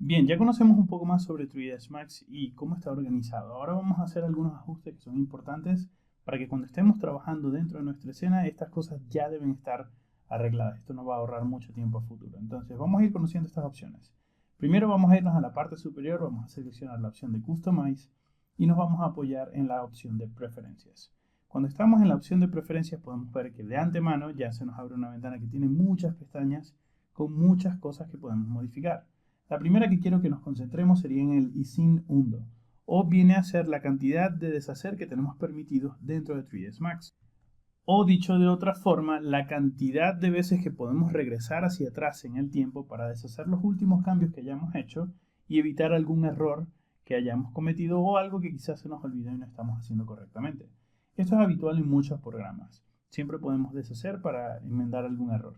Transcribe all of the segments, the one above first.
Bien, ya conocemos un poco más sobre 3ds Max y cómo está organizado. Ahora vamos a hacer algunos ajustes que son importantes para que cuando estemos trabajando dentro de nuestra escena, estas cosas ya deben estar arregladas. Esto nos va a ahorrar mucho tiempo a futuro. Entonces, vamos a ir conociendo estas opciones. Primero vamos a irnos a la parte superior, vamos a seleccionar la opción de Customize y nos vamos a apoyar en la opción de Preferencias. Cuando estamos en la opción de Preferencias podemos ver que de antemano ya se nos abre una ventana que tiene muchas pestañas con muchas cosas que podemos modificar. La primera que quiero que nos concentremos sería en el ISIN Undo, o viene a ser la cantidad de deshacer que tenemos permitidos dentro de 3ds Max. O dicho de otra forma, la cantidad de veces que podemos regresar hacia atrás en el tiempo para deshacer los últimos cambios que hayamos hecho y evitar algún error que hayamos cometido o algo que quizás se nos olvidó y no estamos haciendo correctamente. Esto es habitual en muchos programas. Siempre podemos deshacer para enmendar algún error.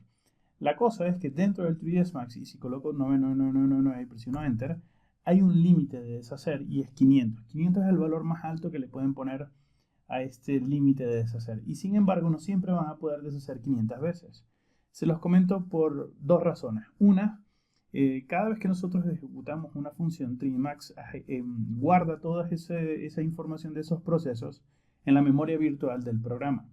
La cosa es que dentro del 3ds Max, y si coloco 99999 y presiono Enter, hay un límite de deshacer y es 500. 500 es el valor más alto que le pueden poner a este límite de deshacer. Y sin embargo, no siempre van a poder deshacer 500 veces. Se los comento por dos razones. Una, cada vez que nosotros ejecutamos una función, 3ds Max guarda toda esa información de esos procesos en la memoria virtual del programa.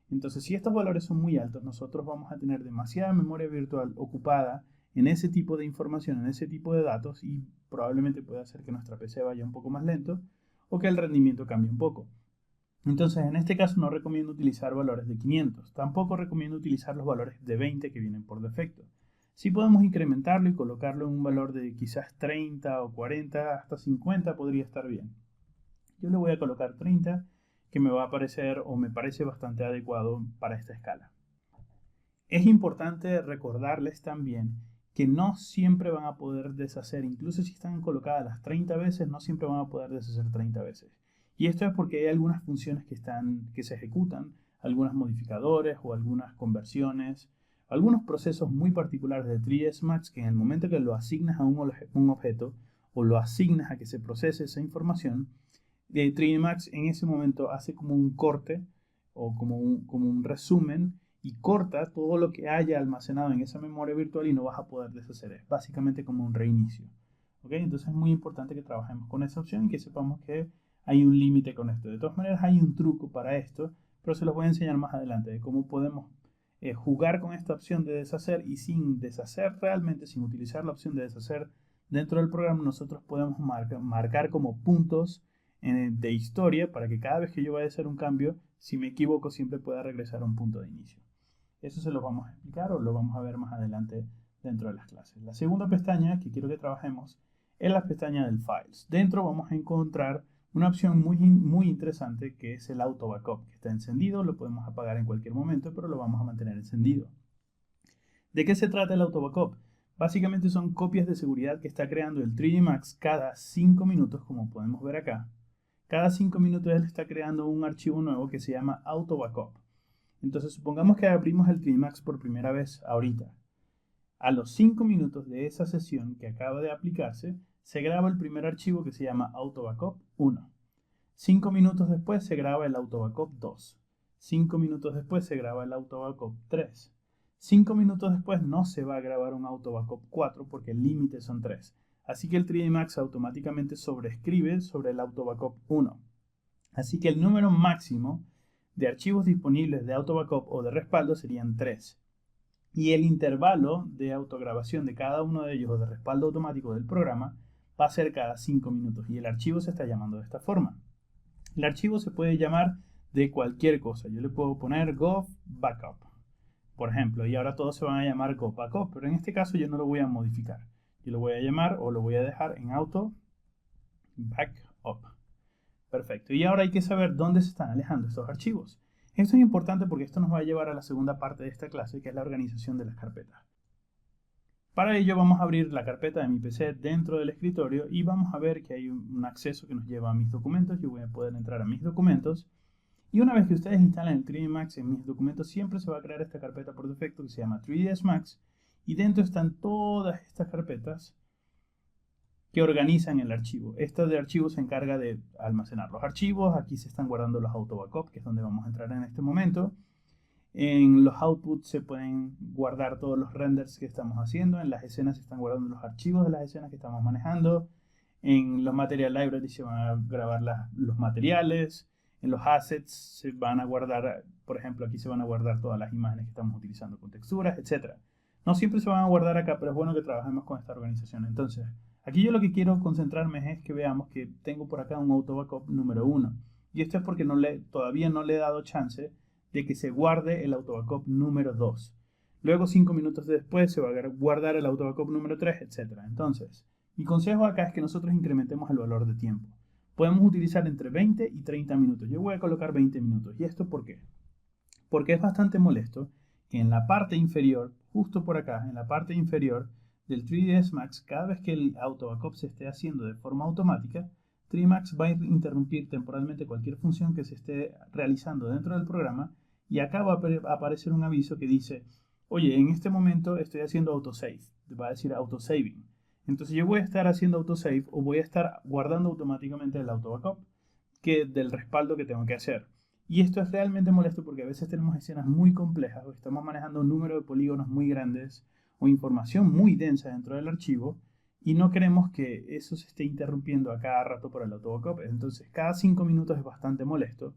Entonces, si estos valores son muy altos, nosotros vamos a tener demasiada memoria virtual ocupada en ese tipo de información, en ese tipo de datos, y probablemente pueda hacer que nuestra PC vaya un poco más lento o que el rendimiento cambie un poco. Entonces, en este caso no recomiendo utilizar valores de 500. Tampoco recomiendo utilizar los valores de 20 que vienen por defecto. Sí podemos incrementarlo y colocarlo en un valor de quizás 30 o 40, hasta 50 podría estar bien. Yo le voy a colocar 30, que me va a parecer o me parece bastante adecuado para esta escala. Es importante recordarles también que no siempre van a poder deshacer, incluso si están colocadas las 30 veces, no siempre van a poder deshacer 30 veces. Y esto es porque hay algunas funciones que se ejecutan, algunos modificadores o algunas conversiones, algunos procesos muy particulares de 3ds Max que en el momento que lo asignas a un objeto o lo asignas a que se procese esa información, 3ds Max en ese momento hace como un corte o como un resumen y corta todo lo que haya almacenado en esa memoria virtual y no vas a poder deshacer. Es básicamente como un reinicio. ¿Okay? Entonces es muy importante que trabajemos con esa opción y que sepamos que hay un límite con esto. De todas maneras hay un truco para esto, pero se los voy a enseñar más adelante de cómo podemos jugar con esta opción de deshacer y sin deshacer realmente, sin utilizar la opción de deshacer dentro del programa, nosotros podemos marcar como puntos de historia para que cada vez que yo vaya a hacer un cambio, si me equivoco, siempre pueda regresar a un punto de inicio. Eso se lo vamos a explicar o lo vamos a ver más adelante dentro de las clases. La segunda pestaña que quiero que trabajemos es la pestaña del Files. Dentro vamos a encontrar una opción muy interesante que es el Auto Backup, que está encendido, lo podemos apagar en cualquier momento, pero lo vamos a mantener encendido. ¿De qué se trata el Auto Backup? Básicamente son copias de seguridad que está creando el 3ds Max cada 5 minutos, como podemos ver acá. Cada 5 minutos él está creando un archivo nuevo que se llama Auto Backup. Entonces supongamos que abrimos el 3ds Max por primera vez ahorita. A los 5 minutos de esa sesión que acaba de aplicarse, se graba el primer archivo que se llama Auto Backup 1. 5 minutos después se graba el Auto Backup 2. 5 minutos después se graba el Auto Backup 3. 5 minutos después no se va a grabar un Auto Backup 4 porque el límite son 3. Así que el 3ds Max automáticamente sobreescribe sobre el Auto Backup 1. Así que el número máximo de archivos disponibles de Auto Backup o de respaldo serían 3. Y el intervalo de autograbación de cada uno de ellos o de respaldo automático del programa va a ser cada 5 minutos. Y el archivo se está llamando de esta forma. El archivo se puede llamar de cualquier cosa. Yo le puedo poner Go Backup, por ejemplo, y ahora todos se van a llamar Go Backup, pero en este caso yo no lo voy a modificar. Yo lo voy a llamar o lo voy a dejar en Auto Backup. Perfecto. Y ahora hay que saber dónde se están alejando estos archivos. Esto es importante porque esto nos va a llevar a la segunda parte de esta clase, que es la organización de las carpetas. Para ello vamos a abrir la carpeta de mi PC dentro del escritorio y vamos a ver que hay un acceso que nos lleva a mis documentos. Yo voy a poder entrar a mis documentos. Y una vez que ustedes instalen el 3ds Max en mis documentos, siempre se va a crear esta carpeta por defecto que se llama 3ds Max. Y dentro están todas estas carpetas que organizan el archivo. Esta de archivos se encarga de almacenar los archivos. Aquí se están guardando los auto backup, que es donde vamos a entrar en este momento. En los outputs se pueden guardar todos los renders que estamos haciendo. En las escenas se están guardando los archivos de las escenas que estamos manejando. En los material libraries se van a grabar los materiales. En los assets se van a guardar, por ejemplo, aquí se van a guardar todas las imágenes que estamos utilizando con texturas, etc. No siempre se van a guardar acá, pero es bueno que trabajemos con esta organización. Entonces, aquí yo lo que quiero concentrarme es que veamos que tengo por acá un auto backup número 1. Y esto es porque todavía no le he dado chance de que se guarde el auto backup número 2. Luego, 5 minutos después, se va a guardar el auto backup número 3, etc. Entonces, mi consejo acá es que nosotros incrementemos el valor de tiempo. Podemos utilizar entre 20 y 30 minutos. Yo voy a colocar 20 minutos. ¿Y esto por qué? Porque es bastante molesto que en la parte inferior, justo por acá, en la parte inferior del 3ds Max, cada vez que el auto backup se esté haciendo de forma automática, 3ds Max va a interrumpir temporalmente cualquier función que se esté realizando dentro del programa y acá va a aparecer un aviso que dice, oye, en este momento estoy haciendo autosave, va a decir autosaving. Entonces yo voy a estar haciendo autosave o voy a estar guardando automáticamente el auto backup del respaldo que tengo que hacer. Y esto es realmente molesto porque a veces tenemos escenas muy complejas o estamos manejando un número de polígonos muy grandes o información muy densa dentro del archivo y no queremos que eso se esté interrumpiendo a cada rato por el auto backup. Entonces cada 5 minutos es bastante molesto.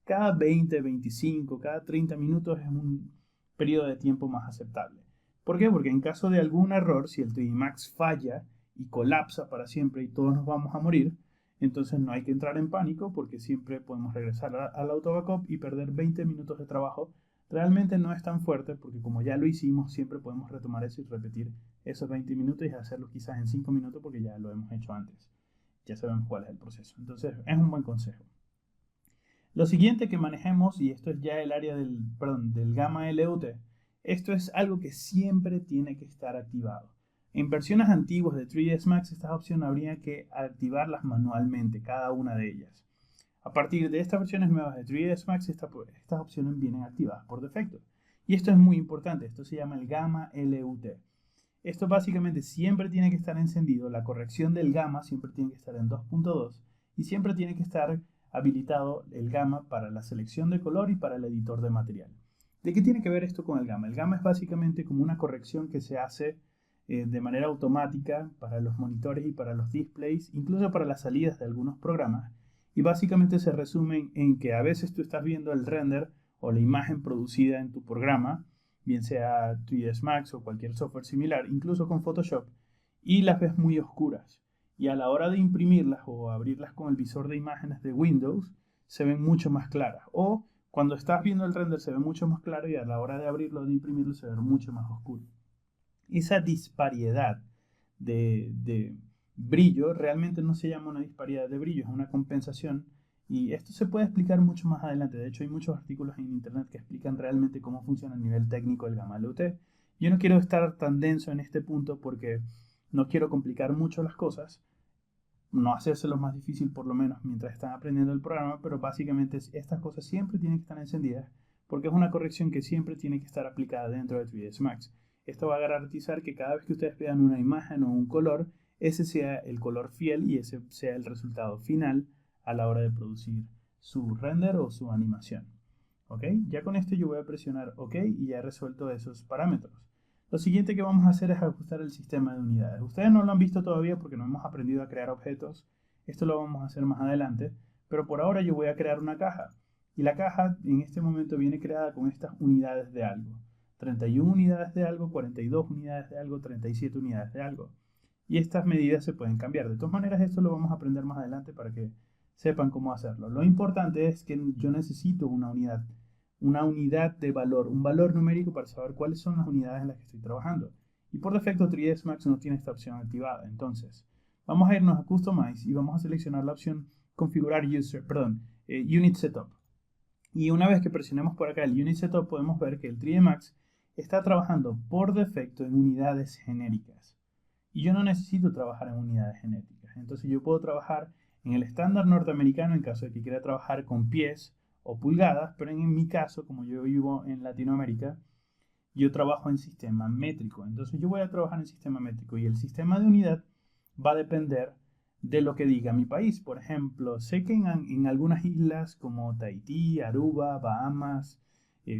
Cada 20, 25, cada 30 minutos es un periodo de tiempo más aceptable. ¿Por qué? Porque en caso de algún error, si el 3ds Max falla y colapsa para siempre y todos nos vamos a morir, entonces no hay que entrar en pánico porque siempre podemos regresar al auto backup y perder 20 minutos de trabajo. Realmente no es tan fuerte porque como ya lo hicimos, siempre podemos retomar eso y repetir esos 20 minutos y hacerlo quizás en 5 minutos porque ya lo hemos hecho antes. Ya sabemos cuál es el proceso. Entonces es un buen consejo. Lo siguiente que manejemos, y esto es ya el área del gamma LUT, esto es algo que siempre tiene que estar activado. En versiones antiguas de 3ds Max, estas opciones habría que activarlas manualmente, cada una de ellas. A partir de estas versiones nuevas de 3ds Max, estas opciones vienen activadas por defecto. Y esto es muy importante, esto se llama el gamma LUT. Esto básicamente siempre tiene que estar encendido, la corrección del gamma siempre tiene que estar en 2.2 y siempre tiene que estar habilitado el gamma para la selección de color y para el editor de material. ¿De qué tiene que ver esto con el gamma? El gamma es básicamente como una corrección que se hace de manera automática para los monitores y para los displays, incluso para las salidas de algunos programas, y básicamente se resumen en que a veces tú estás viendo el render o la imagen producida en tu programa, bien sea 3ds Max o cualquier software similar, incluso con Photoshop, y las ves muy oscuras. Y a la hora de imprimirlas o abrirlas con el visor de imágenes de Windows, se ven mucho más claras. O cuando estás viendo el render se ve mucho más claro y a la hora de abrirlo o de imprimirlo se ve mucho más oscuro. Esa disparidad de brillo realmente no se llama una disparidad de brillo, es una compensación. Y esto se puede explicar mucho más adelante. De hecho, hay muchos artículos en internet que explican realmente cómo funciona a nivel técnico el gamma LUT. Yo no quiero estar tan denso en este punto porque no quiero complicar mucho las cosas, no hacérselo más difícil por lo menos mientras están aprendiendo el programa, pero básicamente estas cosas siempre tienen que estar encendidas porque es una corrección que siempre tiene que estar aplicada dentro de 3ds Max. Esto va a garantizar que cada vez que ustedes vean una imagen o un color, ese sea el color fiel y ese sea el resultado final a la hora de producir su render o su animación. ¿Ok? Ya con esto yo voy a presionar OK y ya he resuelto esos parámetros. Lo siguiente que vamos a hacer es ajustar el sistema de unidades. Ustedes no lo han visto todavía porque no hemos aprendido a crear objetos. Esto lo vamos a hacer más adelante. Pero por ahora yo voy a crear una caja. Y la caja en este momento viene creada con estas unidades de algo. 31 unidades de algo, 42 unidades de algo, 37 unidades de algo. Y estas medidas se pueden cambiar. De todas maneras, esto lo vamos a aprender más adelante para que sepan cómo hacerlo. Lo importante es que yo necesito una unidad de valor, un valor numérico para saber cuáles son las unidades en las que estoy trabajando. Y por defecto 3ds Max no tiene esta opción activada. Entonces, vamos a irnos a Customize y vamos a seleccionar la opción Configurar Unit Setup. Y una vez que presionemos por acá el Unit Setup, podemos ver que el 3ds Max está trabajando por defecto en unidades genéricas. Y yo no necesito trabajar en unidades genéricas. Entonces yo puedo trabajar en el estándar norteamericano en caso de que quiera trabajar con pies o pulgadas, pero en mi caso, como yo vivo en Latinoamérica, yo trabajo en sistema métrico. Entonces yo voy a trabajar en sistema métrico y el sistema de unidad va a depender de lo que diga mi país. Por ejemplo, sé que en algunas islas como Tahití, Aruba, Bahamas,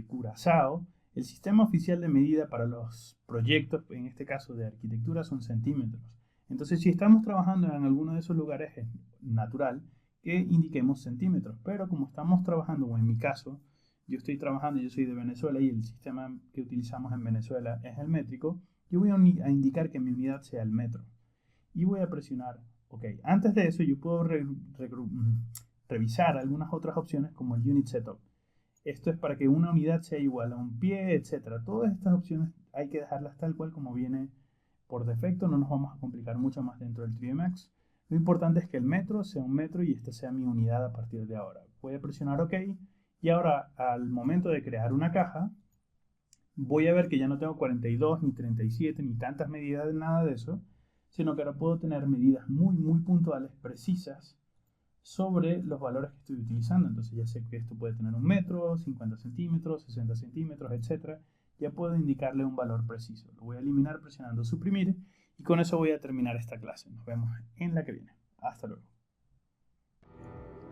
Curazao, el sistema oficial de medida para los proyectos, en este caso de arquitectura, son centímetros. Entonces, si estamos trabajando en alguno de esos lugares, es natural que indiquemos centímetros. Pero como estamos trabajando, o en mi caso, yo soy de Venezuela y el sistema que utilizamos en Venezuela es el métrico, yo voy a indicar que mi unidad sea el metro. Y voy a presionar OK. Antes de eso, yo puedo revisar algunas otras opciones como el Unit Setup. Esto es para que una unidad sea igual a un pie, etc. Todas estas opciones hay que dejarlas tal cual como viene por defecto. No nos vamos a complicar mucho más dentro del 3D Max. Lo importante es que el metro sea un metro y esta sea mi unidad a partir de ahora. Voy a presionar OK. Y ahora, al momento de crear una caja, voy a ver que ya no tengo 42, ni 37, ni tantas medidas de nada de eso, sino que ahora puedo tener medidas muy puntuales, precisas, sobre los valores que estoy utilizando. Entonces ya sé que esto puede tener 1 metro, 50 centímetros, 60 centímetros, etc. Ya puedo indicarle un valor preciso. Lo voy a eliminar presionando suprimir y con eso voy a terminar esta clase. Nos vemos en la que viene. Hasta luego.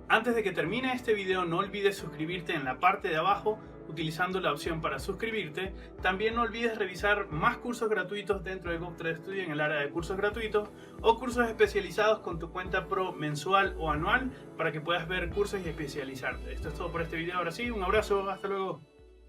Antes de que termine este video, no olvides suscribirte en la parte de abajo utilizando la opción para suscribirte. También no olvides revisar más cursos gratuitos dentro de Gov3 Studio en el área de cursos gratuitos o cursos especializados con tu cuenta pro mensual o anual para que puedas ver cursos y especializarte. Esto es todo por este video. Ahora sí, un abrazo, hasta luego.